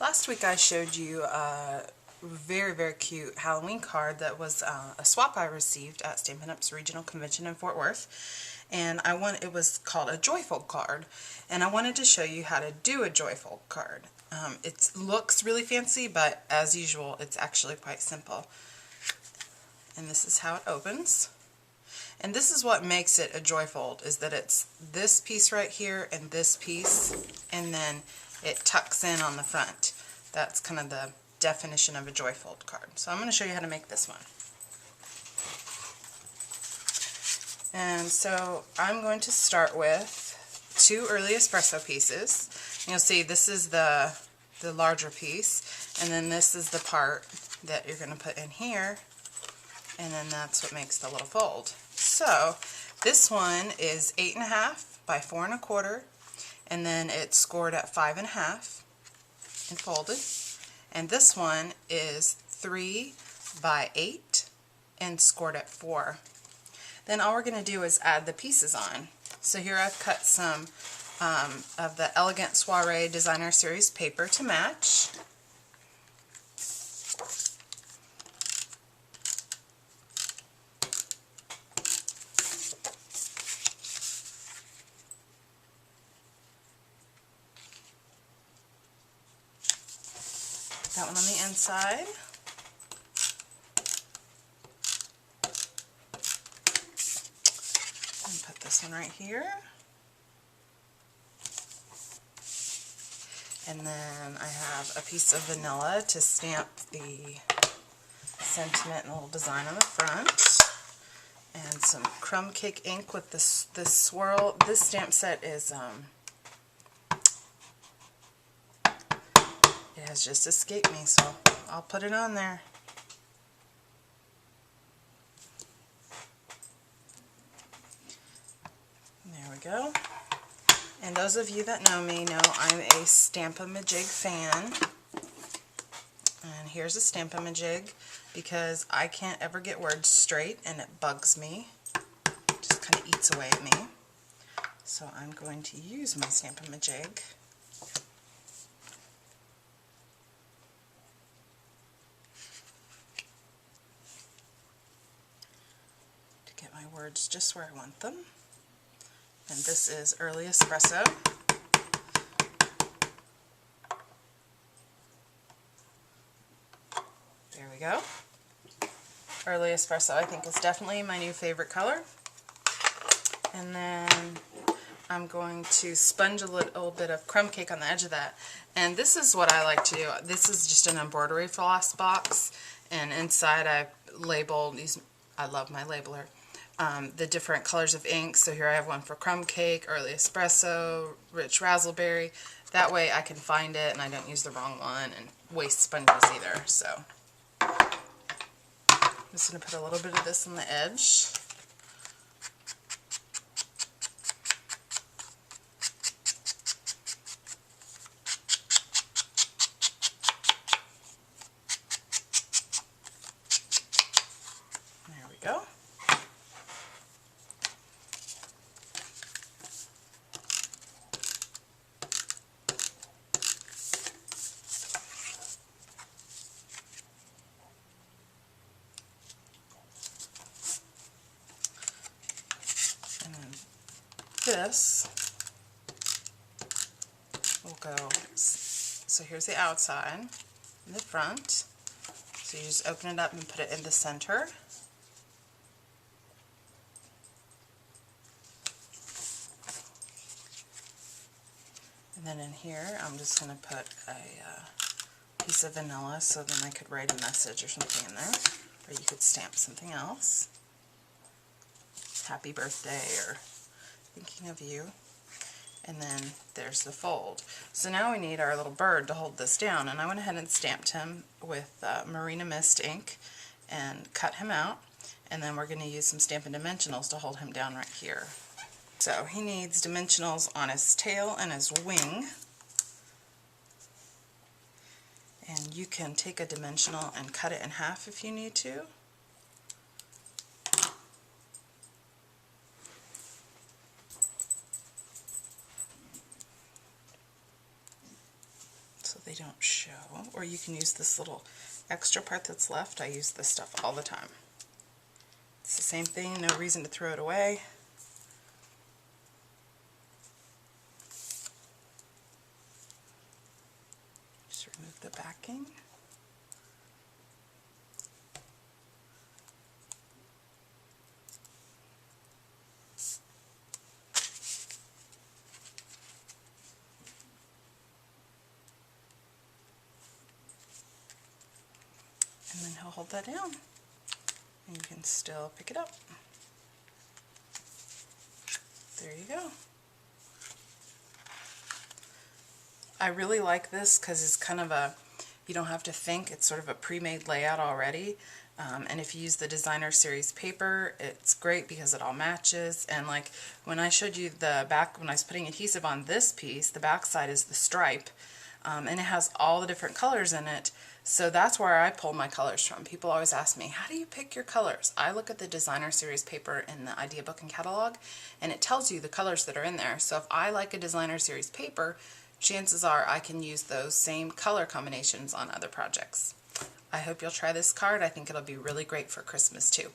Last week I showed you a very cute Halloween card that was a swap I received at Stampin' Up's regional convention in Fort Worth, and it was called a joyful card, and I wanted to show you how to do a joyful card. It looks really fancy, but as usual it's actually quite simple. And this is how it opens. And this is what makes it a joyfold, is that it's this piece right here and this piece, and then it tucks in on the front. That's kind of the definition of a joyfold card. So I'm going to show you how to make this one. And so I'm going to start with 2 early espresso pieces. You'll see this is the larger piece, and then this is the part that you're going to put in here, and then that's what makes the little fold. So this one is 8.5 by 4 1/4, and then it's scored at 5.5 and folded. And this one is 3 by 8 and scored at 4. Then all we're going to do is add the pieces on. So here I've cut some of the Elegant Soiree Designer Series paper to match. That one on the inside. And put this one right here. And then I have a piece of vanilla to stamp the sentiment and little design on the front. And some crumb cake ink with this swirl. This stamp set is it has just escaped me, so I'll put it on there. There we go. And those of you that know me know I'm a Stamp-A-Majig fan. And here's a Stamp-A-Majig because I can't ever get words straight and it bugs me. It just kind of eats away at me. So I'm going to use my Stamp-A-Majig. My words just where I want them. And this is Early Espresso. There we go. Early Espresso I think is definitely my new favorite color. And then I'm going to sponge a little bit of crumb cake on the edge of that. And this is what I like to do. This is just an embroidery floss box, and inside I labeled these. I love my labeler. The different colors of ink. So here I have one for crumb cake, early espresso, rich raspberry. That way I can find it and I don't use the wrong one and waste sponges either. So I'm just going to put a little bit of this on the edge. There we go. This will go, so here's the outside and the front. So you just open it up and put it in the center. And then in here I'm just going to put a piece of vanilla, so then I could write a message or something in there. Or you could stamp something else. Happy birthday or thinking of you. And then there's the fold. So now we need our little bird to hold this down, and I went ahead and stamped him with Marina Mist ink and cut him out, and then we're going to use some Stampin' Dimensionals to hold him down right here. So he needs dimensionals on his tail and his wing, and you can take a dimensional and cut it in half if you need to. they don't show. Or you can use this little extra part that's left. I use this stuff all the time. It's the same thing, no reason to throw it away. Just remove the backing. And then he'll hold that down. And you can still pick it up. There you go. I really like this because it's kind of a, you don't have to think, it's sort of a pre-made layout already. And if you use the designer series paper, it's great because it all matches. And like when I showed you the back, when I was putting adhesive on this piece, the back side is the stripe. And it has all the different colors in it. So that's where I pull my colors from. People always ask me, how do you pick your colors? I look at the designer series paper in the idea book and catalog, and it tells you the colors that are in there. So if I like a designer series paper, chances are I can use those same color combinations on other projects. I hope you'll try this card. I think it'll be really great for Christmas too.